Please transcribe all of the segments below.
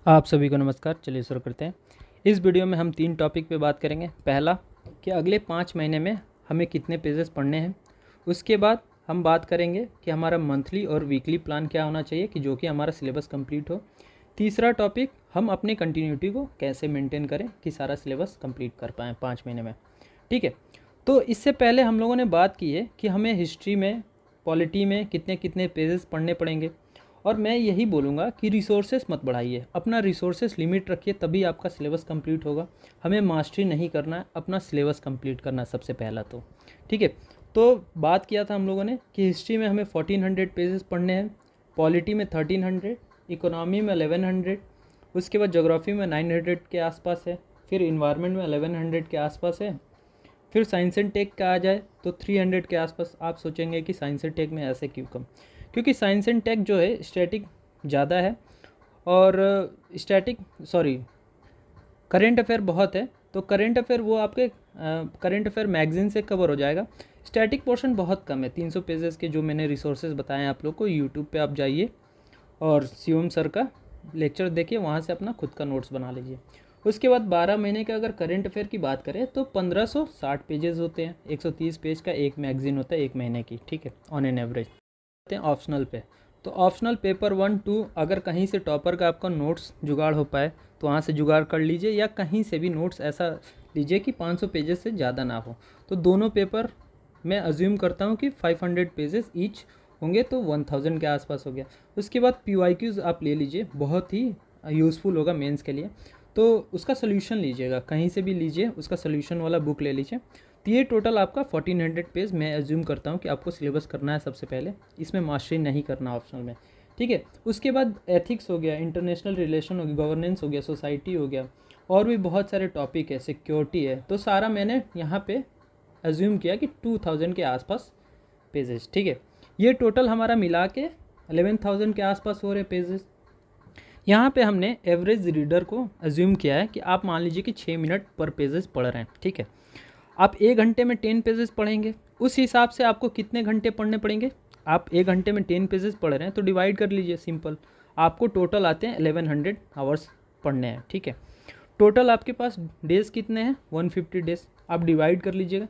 आप सभी को नमस्कार। चलिए शुरू करते हैं। इस वीडियो में हम 3 टॉपिक पे बात करेंगे। पहला कि अगले 5 महीने में हमें कितने पेजेस पढ़ने हैं। उसके बाद हम बात करेंगे कि हमारा मंथली और वीकली प्लान क्या होना चाहिए कि जो कि हमारा सिलेबस कंप्लीट हो। तीसरा टॉपिक, हम अपने कंटिन्यूटी को कैसे मेंटेन करें कि सारा सिलेबस कंप्लीट कर पाएँ 5 महीने में। ठीक है, तो इससे पहले हम लोगों ने बात की है कि हमें हिस्ट्री में, पॉलिटी में कितने कितने पेजेस पढ़ने पड़ेंगे। और मैं यही बोलूँगा कि रिसोर्सेस मत बढ़ाइए, अपना रिसोर्सेस लिमिट रखिए, तभी आपका सिलेबस कंप्लीट होगा। हमें मास्टरी नहीं करना है, अपना सिलेबस कंप्लीट करना सबसे पहला तो। ठीक है, तो बात किया था हम लोगों ने कि हिस्ट्री में हमें 1400 पेजेस पढ़ने हैं, पॉलिटी में 1300, इकोनॉमी में 1100, उसके बाद जोग्राफ़ी में 900 के आसपास है, फिर इन्वायरमेंट में 1100 के आसपास है, फिर साइंस एंड टेक का आ जाए तो 300 के आसपास। आप सोचेंगे कि साइंस एंड टेक में ऐसे क्यों कम, क्योंकि साइंस एंड टेक जो है स्टैटिक ज़्यादा है और करेंट अफेयर बहुत है। तो करेंट अफेयर वो आपके करेंट अफेयर मैगजीन से कवर हो जाएगा। स्टैटिक पोर्शन बहुत कम है, 300 पेजेस के जो मैंने रिसोर्सेज बताए हैं आप लोग को। यूट्यूब पे आप जाइए और शिवम सर का लेक्चर देखिए, वहाँ से अपना खुद का नोट्स बना लीजिए। उसके बाद 12 महीने का अगर करंट अफेयर की बात करें तो 1560 पेजेस होते हैं, 130 पेज का एक मैगजीन होता है एक महीने की। ठीक है, ऑन एन एवरेज। हैं ऑप्शनल पे, तो ऑप्शनल पेपर 1, 2 अगर कहीं से टॉपर का आपका नोट्स जुगाड़ हो पाए तो वहाँ से जुगाड़ कर लीजिए, या कहीं से भी नोट्स ऐसा लीजिए कि 500 पेजेस से ज़्यादा ना हो। तो दोनों पेपर मैं अज्यूम करता हूँ कि 500 पेजेस ईच होंगे, तो 1000 के आसपास हो गया। उसके बाद PYQs आप ले लीजिए, बहुत ही यूज़फुल होगा मेंस के लिए। तो उसका सोल्यूशन लीजिएगा, कहीं से भी लीजिए, उसका सोल्यूशन वाला बुक ले लीजिए। तो ये टोटल आपका 1400 पेज मैं एज्यूम करता हूँ कि आपको सिलेबस करना है सबसे पहले, इसमें मास्टरी नहीं करना ऑप्शनल में। ठीक है, उसके बाद एथिक्स हो गया, इंटरनेशनल रिलेशन हो गया, गवर्नेंस हो गया, सोसाइटी हो गया, और भी बहुत सारे टॉपिक है, सिक्योरिटी है। तो सारा मैंने यहाँ पे एज्यूम किया कि 2000 के आसपास पेजेस। ठीक है, ये टोटल हमारा मिला के 11000 के आसपास हो रहे पेजेस। यहाँ पे हमने एवरेज रीडर को एज्यूम किया है कि आप मान लीजिए कि 6 मिनट पर पेजेस पढ़ रहे हैं। ठीक है, आप 1 घंटे में 10 पेजेस पढ़ेंगे, उस हिसाब से आपको कितने घंटे पढ़ने पड़ेंगे। आप 1 घंटे में 10 पेजेस पढ़ रहे हैं तो डिवाइड कर लीजिए, सिंपल। आपको टोटल आते हैं 1100 आवर्स पढ़ने हैं। ठीक है, टोटल आपके पास डेज़ कितने हैं, 150 डेज। आप डिवाइड कर लीजिएगा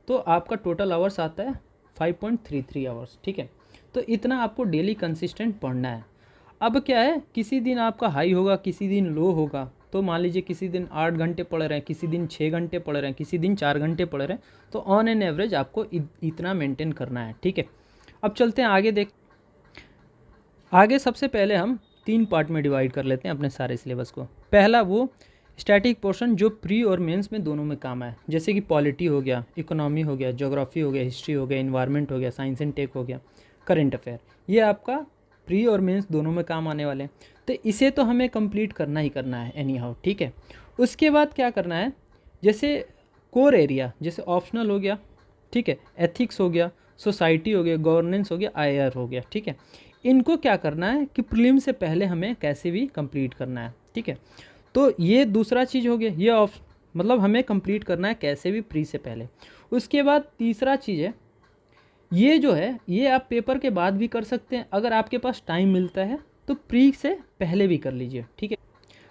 तो आपका टोटल आवर्स आता है 5.33 आवर्स। ठीक है, तो इतना आपको डेली कंसिस्टेंट पढ़ना है। अब क्या है, किसी दिन आपका हाई होगा, किसी दिन लो होगा। तो मान लीजिए किसी दिन 8 घंटे पढ़ रहे हैं, किसी दिन 6 घंटे पढ़ रहे हैं, किसी दिन 4 घंटे पढ़ रहे हैं, तो ऑन एन एवरेज आपको इतना मेंटेन करना है। ठीक है, अब चलते हैं आगे। आगे सबसे पहले हम 3 पार्ट में डिवाइड कर लेते हैं अपने सारे सिलेबस को। पहला वो स्टैटिक पोर्शन जो प्री और मेंस में दोनों में काम आए, जैसे कि पॉलिटी हो गया, इकोनॉमी हो गया, ज्योग्राफी हो गया, हिस्ट्री हो गया, इन्वायरमेंट हो गया, साइंस एंड टेक हो गया, करेंट अफेयर। ये आपका प्री और मेंस दोनों में काम आने वाले हैं। तो इसे तो हमें कंप्लीट करना ही करना है एनी हाउ। ठीक है, उसके बाद क्या करना है, जैसे कोर एरिया, जैसे ऑप्शनल हो गया, ठीक है, एथिक्स हो गया, सोसाइटी हो गया, गवर्नेंस हो गया, IR हो गया। ठीक है, इनको क्या करना है कि प्रीलिम से पहले हमें कैसे भी कंप्लीट करना है। ठीक है, तो ये दूसरा चीज़ हो गया, ये मतलब हमें कंप्लीट करना है कैसे भी प्री से पहले। उसके बाद तीसरा चीज़ है, ये जो है ये आप पेपर के बाद भी कर सकते हैं, अगर आपके पास टाइम मिलता है तो प्री से पहले भी कर लीजिए। ठीक है,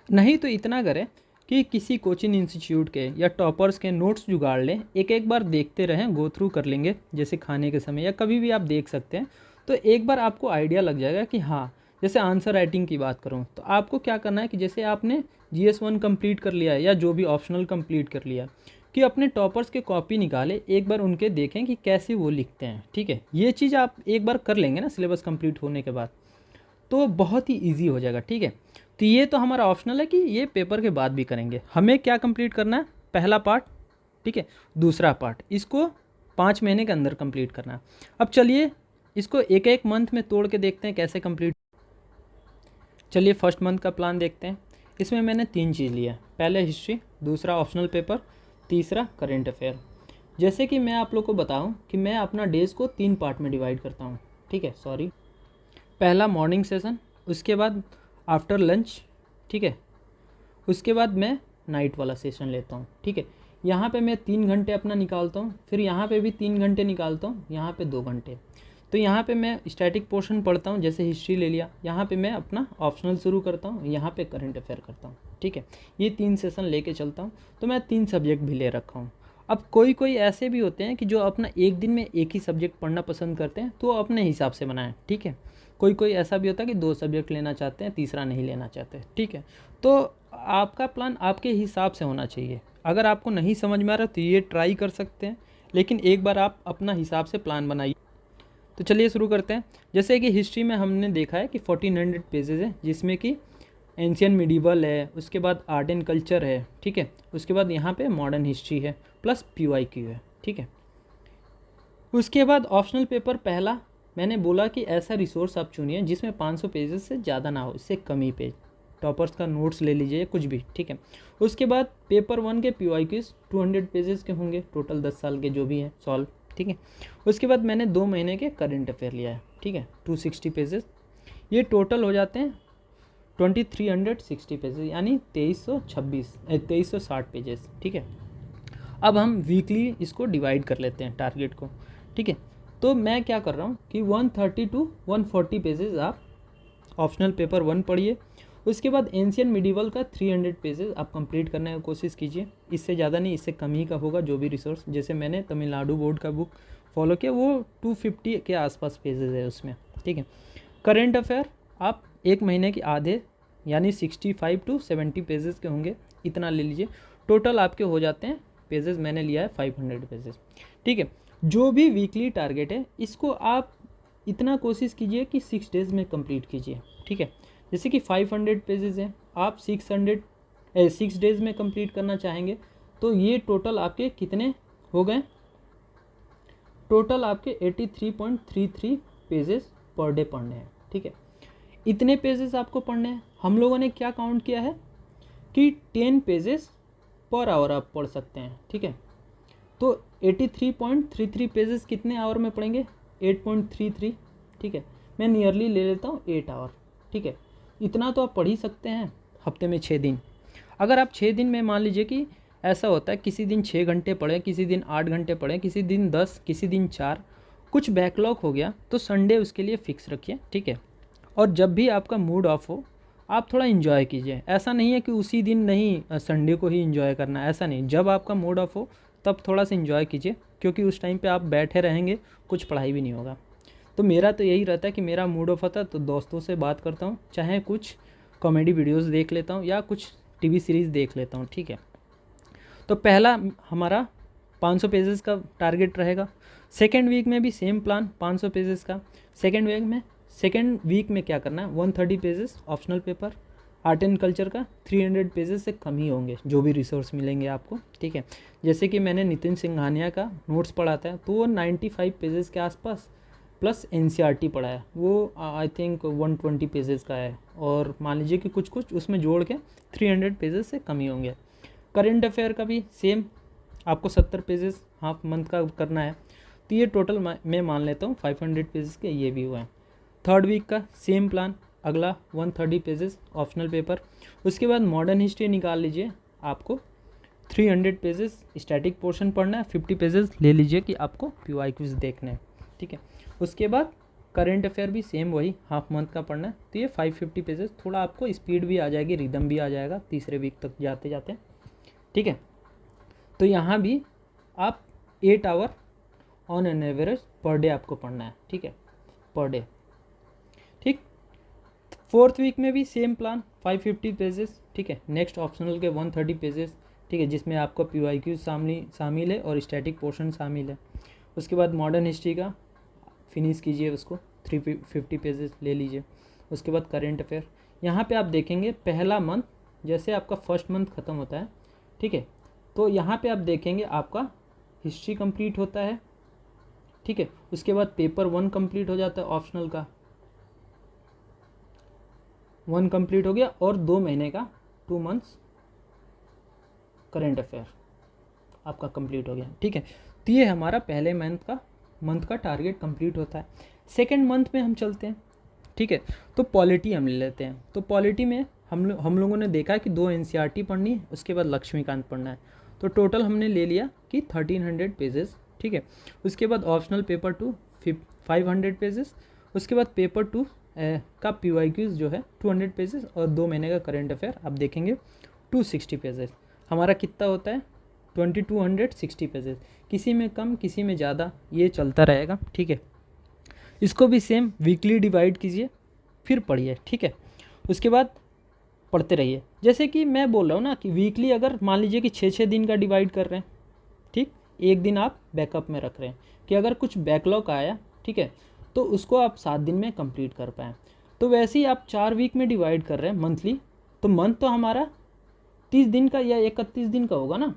नहीं तो इतना करें कि किसी कोचिंग इंस्टीट्यूट के या टॉपर्स के नोट्स जुगाड़ लें, एक एक बार देखते रहें, गो थ्रू कर लेंगे, जैसे खाने के समय या कभी भी आप देख सकते हैं। तो एक बार आपको आइडिया लग जाएगा कि हाँ, जैसे आंसर राइटिंग की बात करूँ तो आपको क्या करना है कि जैसे आपने GS1 कंप्लीट कर लिया है या जो भी ऑप्शनल कंप्लीट कर लिया, कि अपने टॉपर्स के कॉपी निकाले, एक बार उनके देखें कि कैसे वो लिखते हैं। ठीक है, ये चीज़ आप एक बार कर लेंगे ना सिलेबस कंप्लीट होने के बाद, तो बहुत ही ईजी हो जाएगा। ठीक है, तो ये तो हमारा ऑप्शनल है कि ये पेपर के बाद भी करेंगे। हमें क्या कंप्लीट करना है, पहला पार्ट। ठीक है, दूसरा पार्ट इसको 5 महीने के अंदर कंप्लीट करना है। अब चलिए इसको एक एक मंथ में तोड़ के देखते हैं कैसे कंप्लीट। चलिए फर्स्ट मंथ का प्लान देखते हैं। इसमें मैंने 3 चीज़ लिया है, पहले हिस्ट्री, दूसरा ऑप्शनल पेपर, तीसरा करेंट अफेयर। जैसे कि मैं आप लोग को बताऊं कि मैं अपना डेज़ को 3 पार्ट में डिवाइड करता हूं। ठीक है, पहला मॉर्निंग सेशन, उसके बाद आफ्टर लंच। ठीक है, उसके बाद मैं नाइट वाला सेशन लेता हूँ। ठीक है, यहाँ पे मैं 3 घंटे अपना निकालता हूँ, फिर यहाँ पे भी 3 घंटे निकालता हूँ, यहाँ पे 2 घंटे। तो यहाँ पे मैं स्टैटिक पोर्शन पढ़ता हूँ, जैसे हिस्ट्री ले लिया, यहाँ पे मैं अपना ऑप्शनल शुरू करता हूँ, यहाँ पे करंट अफेयर करता हूँ, ठीक है। ये 3 सेशन लेके चलता हूँ, तो मैं 3 सब्जेक्ट भी ले रखा हूँ। अब कोई कोई ऐसे भी होते हैं कि जो अपना एक दिन में एक ही सब्जेक्ट पढ़ना पसंद करते हैं, तो वो अपने हिसाब से बनाएं, ठीक है। कोई कोई ऐसा भी होता है कि 2 सब्जेक्ट लेना चाहते हैं, तीसरा नहीं लेना चाहते, ठीक है। तो आपका प्लान आपके हिसाब से होना चाहिए। अगर आपको नहीं समझ में आ रहा तो ये ट्राई कर सकते हैं, लेकिन एक बार आप अपना हिसाब से प्लान बनाइए। तो चलिए शुरू करते हैं। जैसे कि हिस्ट्री में हमने देखा है कि 1400 पेजेस है, जिसमें कि एंशियन मिडिवल है, उसके बाद आर्ट एंड कल्चर है, ठीक है। उसके बाद यहाँ पे मॉडर्न हिस्ट्री है, प्लस PYQ है, ठीक है। उसके बाद ऑप्शनल पेपर पहला मैंने बोला कि ऐसा रिसोर्स आप चुनिए जिसमें 500 पेजेस से ज़्यादा ना हो, इससे कम ही पेज। टॉपर्स का नोट्स ले लीजिए, कुछ भी, ठीक है। उसके बाद पेपर 1 के PYQs 200 पेजेस के होंगे, टोटल 10 साल के जो भी हैं सॉल्व, ठीक है। उसके बाद मैंने 2 महीने के करंट अफेयर लिया है, ठीक है, 260 पेजेस। ये टोटल हो जाते हैं 2360 पेजेस, यानी 2360 पेजेस, ठीक है। अब हम वीकली इसको डिवाइड कर लेते हैं टारगेट को, ठीक है। तो मैं क्या कर रहा हूँ कि 130 to 140 पेजेस आप ऑप्शनल पेपर 1 पढ़िए। उसके बाद एंशियन मिडिवल का 300 पेजेस आप कंप्लीट करने की कोशिश कीजिए। इससे ज़्यादा नहीं, इससे कम ही का होगा जो भी रिसोर्स। जैसे मैंने तमिलनाडु बोर्ड का बुक फॉलो किया, वो 250 के आसपास पेजेस है उसमें, ठीक है। करेंट अफेयर आप 1 महीने के आधे यानी 65 to 70 पेजेस के होंगे, इतना ले लीजिए। टोटल आपके हो जाते हैं पेजेस, मैंने लिया है 500 पेजेस, ठीक है। जो भी वीकली टारगेट है इसको आप इतना कोशिश कीजिए कि 6 डेज़ में कंप्लीट कीजिए, ठीक है। जैसे कि 500 पेजेस हैं, आप 6 डेज़ में कंप्लीट करना चाहेंगे, तो ये टोटल आपके कितने हो गए? टोटल आपके 83.33 पेजेस पर डे पढ़ने हैं, ठीक है। इतने पेजेस आपको पढ़ने हैं। हम लोगों ने क्या काउंट किया है कि 10 पेजेस पर आवर आप पढ़ सकते हैं, ठीक है। तो 83.33 पेजेस कितने आवर में पढ़ेंगे? 8.33, ठीक है। मैं नियरली ले लेता हूँ 8 आवर, ठीक है। इतना तो आप पढ़ ही सकते हैं हफ्ते में 6 दिन। अगर आप 6 दिन में, मान लीजिए कि ऐसा होता है किसी दिन 6 घंटे पढ़ें, किसी दिन 8 घंटे पढ़ें, किसी दिन 10, किसी दिन 4, कुछ बैकलॉग हो गया तो संडे उसके लिए फ़िक्स रखिए, ठीक है। और जब भी आपका मूड ऑफ हो आप थोड़ा इन्जॉय कीजिए। ऐसा नहीं है कि उसी दिन नहीं, संडे को ही इन्जॉय करना है, ऐसा नहीं। जब आपका मूड ऑफ हो तब थोड़ा सा इन्जॉय कीजिए, क्योंकि उस टाइम पे आप बैठे रहेंगे, कुछ पढ़ाई भी नहीं होगा। तो मेरा तो यही रहता है कि मेरा मूड ऑफ होता है तो दोस्तों से बात करता हूँ, चाहे कुछ कॉमेडी वीडियोस देख लेता हूँ या कुछ टीवी सीरीज़ देख लेता हूँ, ठीक है। तो पहला हमारा 500 पेजेस का टारगेट रहेगा। सेकेंड वीक में भी सेम प्लान, 500 पेजेस का। सेकेंड वीक में क्या करना है, 130 pages optional paper. Art and culture का 300 पेजेस से कम ही होंगे जो भी रिसोर्स मिलेंगे आपको, ठीक है। जैसे कि मैंने नितिन सिंघानिया का नोट्स पढ़ा था, तो वो 95 पेजेस के आसपास प्लस NCERT पढ़ा है, वो आई थिंक 120 पेजेस का है। और मान लीजिए कि कुछ कुछ उसमें जोड़ के 300 पेजेस से कम ही होंगे। करेंट अफेयर का भी सेम आपको 70 पेजेस हाफ मंथ का करना है, तो ये टोटल मैं मान लेता हूँ 500 पेजेस के ये भी हुए हैं। थर्ड वीक का सेम प्लान, अगला 130 पेजेस ऑप्शनल पेपर। उसके बाद मॉडर्न हिस्ट्री निकाल लीजिए, आपको 300 पेजेस स्टैटिक पोर्शन पढ़ना है, 50 पेजेस ले लीजिए कि आपको PYQs देखने हैं, ठीक है। उसके बाद करेंट अफेयर भी सेम वही हाफ मंथ का पढ़ना है, तो ये 550 पेजेस। थोड़ा आपको स्पीड भी आ जाएगी, रिदम भी आ जाएगा तीसरे वीक तक जाते जाते, ठीक है। तो यहाँ भी आप 8 hour on an average per day आपको पढ़ना है, ठीक है, पर डे, ठीक। फोर्थ वीक में भी सेम प्लान, 550 पेजेस, ठीक है। नेक्स्ट ऑप्शनल के 130 पेजेस, ठीक है, जिसमें आपका PYQ शामिल है और स्टैटिक पोर्शन शामिल है। उसके बाद मॉडर्न हिस्ट्री का फिनिश कीजिए, उसको 350 पेजेस ले लीजिए। उसके बाद करेंट अफेयर, यहाँ पे आप देखेंगे पहला मंथ जैसे आपका फर्स्ट मंथ ख़त्म होता है, ठीक है, तो यहाँ पे आप देखेंगे आपका हिस्ट्री कंप्लीट होता है, ठीक है। उसके बाद पेपर 1 कंप्लीट हो जाता है, ऑप्शनल का 1 कंप्लीट हो गया, और 2 महीने का 2 मंथ्स करेंट अफेयर आपका कंप्लीट हो गया, ठीक है। तो ये हमारा पहले मंथ का टारगेट कंप्लीट होता है। सेकेंड मंथ में हम चलते हैं, ठीक है। तो पॉलिटी हम ले लेते हैं। तो पॉलिटी में हम लोगों ने देखा कि 2 NCERT पढ़नी है, उसके बाद लक्ष्मीकांत पढ़ना है। तो टोटल हमने ले लिया कि 1300 पेजेस, ठीक है। उसके बाद ऑप्शनल पेपर 2 500 पेजेस। उसके बाद पेपर 2 का PYQs जो है 200 पेजेस और 2 महीने का करंट अफेयर आप देखेंगे 260 पेजेस। हमारा कितना होता है 2260 पेजेस, किसी में कम किसी में ज़्यादा, ये चलता रहेगा, ठीक है। इसको भी सेम वीकली डिवाइड कीजिए, फिर पढ़िए, ठीक है। उसके बाद पढ़ते रहिए। जैसे कि मैं बोल रहा हूँ ना कि वीकली अगर मान लीजिए कि 6-6 दिन का डिवाइड कर रहे हैं, ठीक, एक दिन आप बैकअप में रख रहे हैं कि अगर कुछ बैकलॉग आया, ठीक है, तो उसको आप 7 दिन में कंप्लीट कर पाएँ। तो वैसे ही आप 4 वीक में डिवाइड कर रहे हैं मंथली, तो मंथ तो हमारा 30 दिन का या 31 दिन का होगा ना,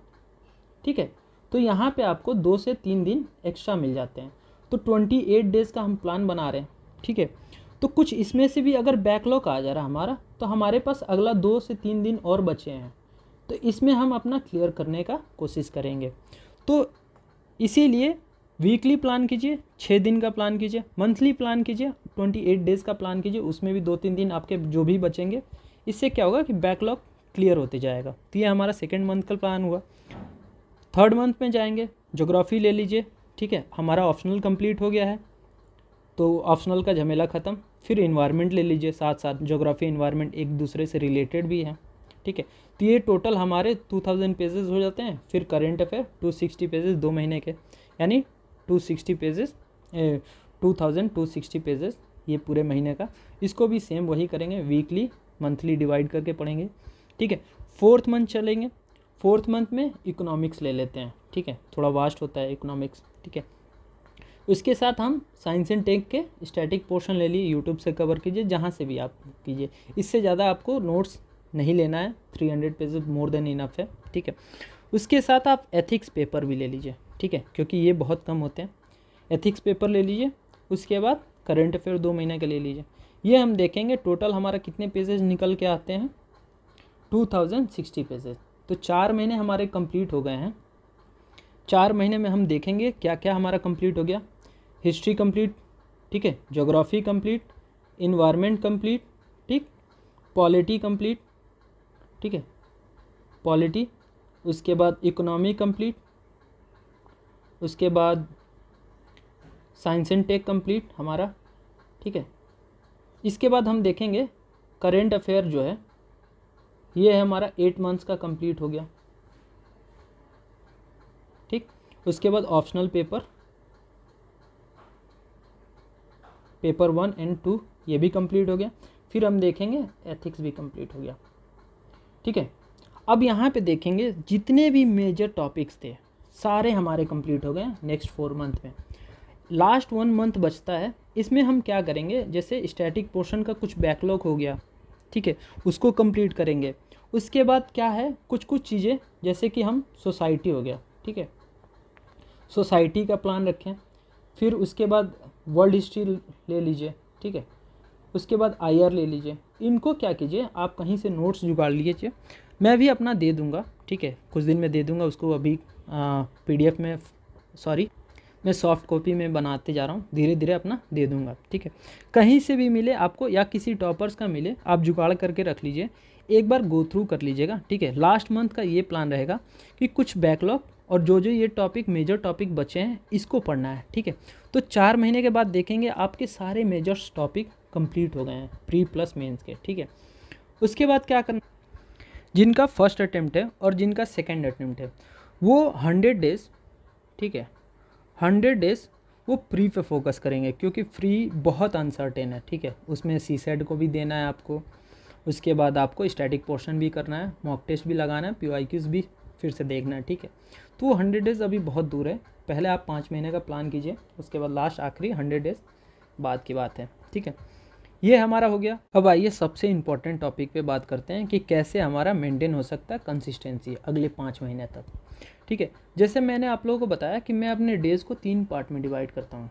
ठीक है। तो यहाँ पे आपको 2 से 3 दिन एक्स्ट्रा मिल जाते हैं, तो 28 डेज़ का हम प्लान बना रहे हैं, ठीक है। तो कुछ इसमें से भी अगर बैकलॉग आ जा रहा हमारा, तो हमारे पास अगला 2 से 3 दिन और बचे हैं, तो इसमें हम अपना क्लियर करने का कोशिश करेंगे। तो इसीलिए वीकली प्लान कीजिए, 6 दिन का प्लान कीजिए, मंथली प्लान कीजिए, 28 डेज़ का प्लान कीजिए, उसमें भी 2-3 दिन आपके जो भी बचेंगे। इससे क्या होगा कि बैकलॉग क्लियर होते जाएगा। तो ये हमारा सेकेंड मंथ का प्लान हुआ। थर्ड मंथ में जाएंगे, ज्योग्राफी ले लीजिए, ठीक है, हमारा ऑप्शनल कंप्लीट हो गया है, तो ऑप्शनल का झमेला ख़त्म। फिर इन्वायरमेंट ले लीजिए, साथ साथ ज्योग्राफी इन्वायरमेंट एक दूसरे से रिलेटेड भी है, ठीक है। तो ये टोटल हमारे 2000 पेजेस हो जाते हैं। फिर करेंट अफेयर 260 पेजेस 2 महीने के, यानी 260 पेजेस 2260 पेजेस ये पूरे महीने का। इसको भी सेम वही करेंगे, वीकली मंथली डिवाइड करके पढ़ेंगे, ठीक है। फोर्थ मंथ चलेंगे, फोर्थ मंथ में इकोनॉमिक्स ले लेते हैं, ठीक है, थोड़ा वास्ट होता है इकोनॉमिक्स, ठीक है। उसके साथ हम साइंस एंड टेक के स्टैटिक पोर्शन ले लिए, यूट्यूब से कवर कीजिए, जहाँ से भी आप कीजिए, इससे ज़्यादा आपको नोट्स नहीं लेना है, 300 पेजेस मोर देन इनफ है, ठीक है। उसके साथ आप एथिक्स पेपर भी ले लीजिए, ठीक है, क्योंकि ये बहुत कम होते हैं। एथिक्स पेपर ले लीजिए, उसके बाद करंट अफेयर 2 महीने के ले लीजिए। ये हम देखेंगे टोटल हमारा कितने पेजेस निकल के आते हैं, 2060 पेजेस। तो 4 महीने हमारे कंप्लीट हो गए हैं। 4 महीने में हम देखेंगे क्या क्या हमारा कंप्लीट हो गया। हिस्ट्री कंप्लीट, ठीक है, ज्योग्राफी कंप्लीट, इन्वायरमेंट कंप्लीट, ठीक, पॉलिटी कंप्लीट, ठीक है, पॉलिटी। उसके बाद इकोनॉमी कंप्लीट, उसके बाद साइंस एंड टेक कंप्लीट हमारा, ठीक है। इसके बाद हम देखेंगे करेंट अफेयर जो है ये है हमारा 8 मंथ्स का कंप्लीट हो गया, ठीक। उसके बाद ऑप्शनल पेपर, पेपर 1 एंड 2 ये भी कंप्लीट हो गया। फिर हम देखेंगे एथिक्स भी कंप्लीट हो गया, ठीक है। अब यहाँ पे देखेंगे जितने भी मेजर टॉपिक्स थे सारे हमारे कंप्लीट हो गए नेक्स्ट 4 मंथ में। लास्ट 1 मंथ बचता है, इसमें हम क्या करेंगे, जैसे स्टैटिक पोर्शन का कुछ बैकलॉग हो गया, ठीक है, उसको कंप्लीट करेंगे। उसके बाद क्या है, कुछ कुछ चीज़ें जैसे कि हम सोसाइटी हो गया, ठीक है, सोसाइटी का प्लान रखें। फिर उसके बाद वर्ल्ड हिस्ट्री ले लीजिए, ठीक है। उसके बाद IR ले लीजिए। इनको क्या कीजिए, आप कहीं से नोट्स जुगाड़ लीजिए, मैं भी अपना दे दूंगा, ठीक है, कुछ दिन में दे दूंगा उसको। अभी PDF में, सॉरी, मैं सॉफ्ट कॉपी में बनाते जा रहा हूँ, धीरे धीरे अपना दे दूंगा, ठीक है। कहीं से भी मिले आपको या किसी टॉपर्स का मिले, आप जुगाड़ करके रख लीजिए, एक बार गो थ्रू कर लीजिएगा, ठीक है। लास्ट मंथ का ये प्लान रहेगा कि कुछ बैकलॉग और जो जो ये टॉपिक मेजर टॉपिक बचे हैं इसको पढ़ना है, ठीक है। तो 4 महीने के बाद देखेंगे आपके सारे मेजर टॉपिक कंप्लीट हो गए हैं प्री प्लस मेंस के, ठीक है। उसके बाद क्या करना, जिनका फर्स्ट अटेम्प्ट है और जिनका सेकंड अटेम्प्ट है वो 100 डेज़, ठीक है, 100 डेज़ वो प्री पे फोकस करेंगे, क्योंकि फ्री बहुत अनसर्टेन है, ठीक है। उसमें CSET को भी देना है आपको, उसके बाद आपको स्टैटिक पोर्शन भी करना है, मॉक टेस्ट भी लगाना है, PYQs भी फिर से देखना है, ठीक है। तो 100 डेज़ अभी बहुत दूर है, पहले आप 5 महीने का प्लान कीजिए, उसके बाद लास्ट आखिरी 100 डेज़ बाद की बात है, ठीक है। ये हमारा हो गया। अब आइए सबसे इम्पोर्टेंट टॉपिक पे बात करते हैं कि कैसे हमारा मेंटेन हो सकता है कंसिस्टेंसी अगले 5 महीने तक, ठीक है। जैसे मैंने आप लोगों को बताया कि मैं अपने डेज़ को 3 पार्ट में डिवाइड करता हूँ,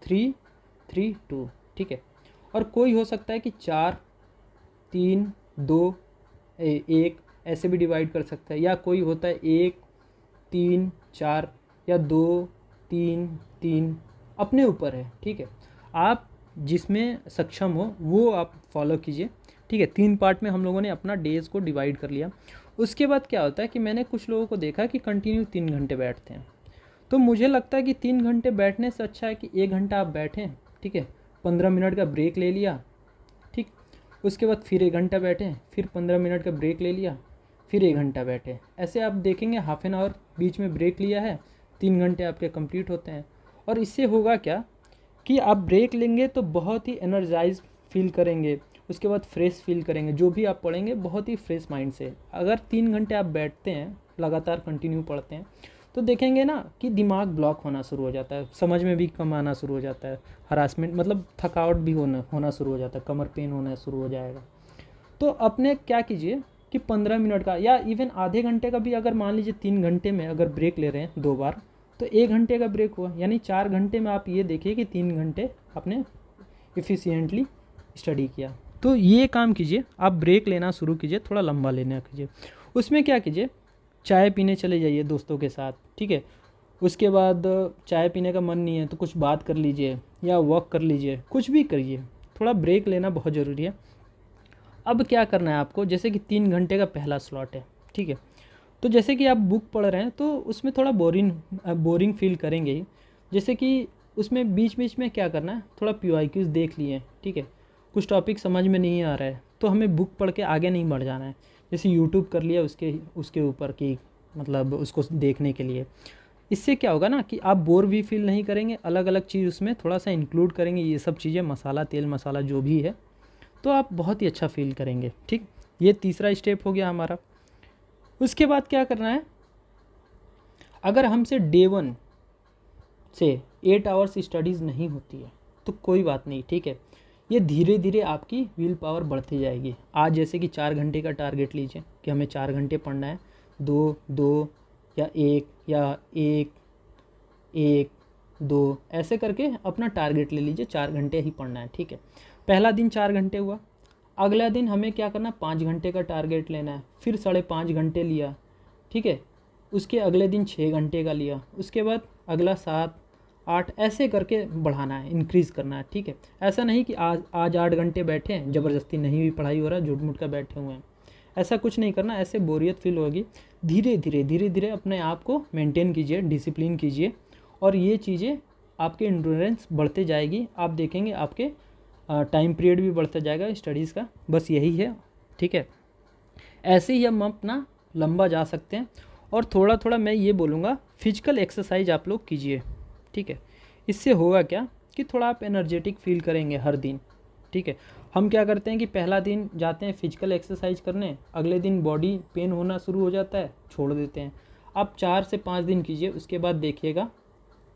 3, 3, 2, ठीक है। और कोई हो सकता है कि 4, 3, 2, 1 ऐसे भी डिवाइड कर सकता है, या कोई होता है 1, 3, 4 या 2, 3, 3, अपने ऊपर है, ठीक है। आप जिसमें सक्षम हो वो आप फॉलो कीजिए, ठीक है। 3 पार्ट में हम लोगों ने अपना डेज़ को डिवाइड कर लिया। उसके बाद क्या होता है कि मैंने कुछ लोगों को देखा कि कंटिन्यू 3 घंटे बैठते हैं, तो मुझे लगता है कि 3 घंटे बैठने से अच्छा है कि 1 घंटा आप बैठें, ठीक है, 15 मिनट का ब्रेक ले लिया, ठीक, उसके बाद फिर 1 घंटा बैठें, फिर 15 मिनट का ब्रेक ले लिया, फिर 1 घंटा बैठे। ऐसे आप देखेंगे हाफ एन आवर बीच में ब्रेक लिया है, 3 घंटे आपके कंप्लीट होते हैं। और इससे होगा क्या कि आप ब्रेक लेंगे तो बहुत ही एनर्जाइज फील करेंगे, उसके बाद फ्रेश फील करेंगे, जो भी आप पढ़ेंगे बहुत ही फ्रेश माइंड से। अगर 3 घंटे आप बैठते हैं लगातार कंटिन्यू पढ़ते हैं तो देखेंगे ना कि दिमाग ब्लॉक होना शुरू हो जाता है, समझ में भी कम आना शुरू हो जाता है, हरासमेंट मतलब थकावट भी होना शुरू हो जाता है, कमर पेन होना शुरू हो जाएगा। तो अपने क्या कीजिए कि 15 मिनट का या इवन आधे घंटे का भी, अगर मान लीजिए 3 घंटे में अगर ब्रेक ले रहे हैं 2 बार, तो 1 घंटे का ब्रेक हुआ, यानी 4 घंटे में आप ये देखिए कि 3 घंटे आपने इफ़िशियंटली स्टडी किया। तो ये काम कीजिए, आप ब्रेक लेना शुरू कीजिए, थोड़ा लंबा लेना कीजिए। उसमें क्या कीजिए, चाय पीने चले जाइए दोस्तों के साथ, ठीक है। उसके बाद चाय पीने का मन नहीं है तो कुछ बात कर लीजिए या वॉक कर लीजिए, कुछ भी करिए, थोड़ा ब्रेक लेना बहुत ज़रूरी है। अब क्या करना है आपको, जैसे कि 3 घंटे का पहला स्लॉट है, ठीक है, तो जैसे कि आप बुक पढ़ रहे हैं तो उसमें थोड़ा बोरिंग फील करेंगे ही। जैसे कि उसमें बीच बीच में क्या करना है, थोड़ा PYQs देख लिए, ठीक है, कुछ टॉपिक समझ में नहीं आ रहा है तो हमें बुक पढ़ के आगे नहीं बढ़ जाना है। जैसे यूट्यूब कर लिया उसके ऊपर की, मतलब उसको देखने के लिए। इससे क्या होगा ना कि आप बोर भी फील नहीं करेंगे, अलग अलग चीज़ उसमें थोड़ा सा इंक्लूड करेंगे, ये सब चीज़ें मसाला तेल मसाला जो भी है, तो आप बहुत ही अच्छा फील करेंगे, ठीक। ये तीसरा स्टेप हो गया हमारा। उसके बाद क्या करना है, अगर हमसे डे 1 से 8 आवर्स स्टडीज़ नहीं होती है तो कोई बात नहीं, ठीक है, ये धीरे धीरे आपकी विल पावर बढ़ती जाएगी। आज जैसे कि 4 घंटे का टारगेट लीजिए कि हमें 4 घंटे पढ़ना है, 2 या 1 2 ऐसे करके अपना टारगेट ले लीजिए, 4 घंटे ही पढ़ना है, ठीक है। पहला दिन 4 घंटे हुआ, अगला दिन हमें क्या करना, 5 घंटे का टारगेट लेना है, फिर 5.5 घंटे लिया, ठीक है, उसके अगले दिन 6 घंटे का लिया, उसके बाद अगला 7 8 ऐसे करके बढ़ाना है, इंक्रीज़ करना है, ठीक है। ऐसा नहीं कि आज 8 घंटे बैठे हैं, ज़बरदस्ती नहीं भी पढ़ाई हो रहा है, झूठ मूठ का बैठे हुए हैं, ऐसा कुछ नहीं करना, ऐसे बोरियत फील होगी। धीरे धीरे अपने आप को मेंटेन कीजिए, डिसिप्लिन कीजिए, और ये चीज़ें आपके इंड्योरेंस बढ़ते जाएगी। आप देखेंगे आपके टाइम पीरियड भी बढ़ता जाएगा स्टडीज़ का। बस यही है, ठीक है। ऐसे ही हम अपना लंबा जा सकते हैं। और थोड़ा थोड़ा मैं ये बोलूँगा, फिजिकल एक्सरसाइज आप लोग कीजिए, ठीक है। इससे होगा क्या कि थोड़ा आप एनर्जेटिक फील करेंगे हर दिन, ठीक है। हम क्या करते हैं कि पहला दिन जाते हैं फिजिकल एक्सरसाइज करने, अगले दिन बॉडी पेन होना शुरू हो जाता है, छोड़ देते हैं। आप 4 से 5 दिन कीजिए, उसके बाद देखिएगा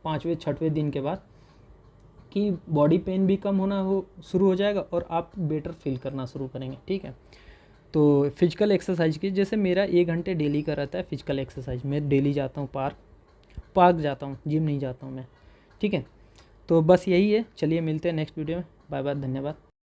5वें 6वें दिन के बाद कि बॉडी पेन भी कम होना शुरू हो जाएगा और आप बेटर फील करना शुरू करेंगे, ठीक है। तो फिजिकल एक्सरसाइज की, जैसे मेरा 1 घंटे डेली का रहता है फिजिकल एक्सरसाइज। मैं डेली जाता हूँ पार्क जाता हूँ, जिम नहीं जाता हूँ मैं, ठीक है। तो बस यही है, चलिए मिलते हैं नेक्स्ट वीडियो में। बाय बाय, धन्यवाद।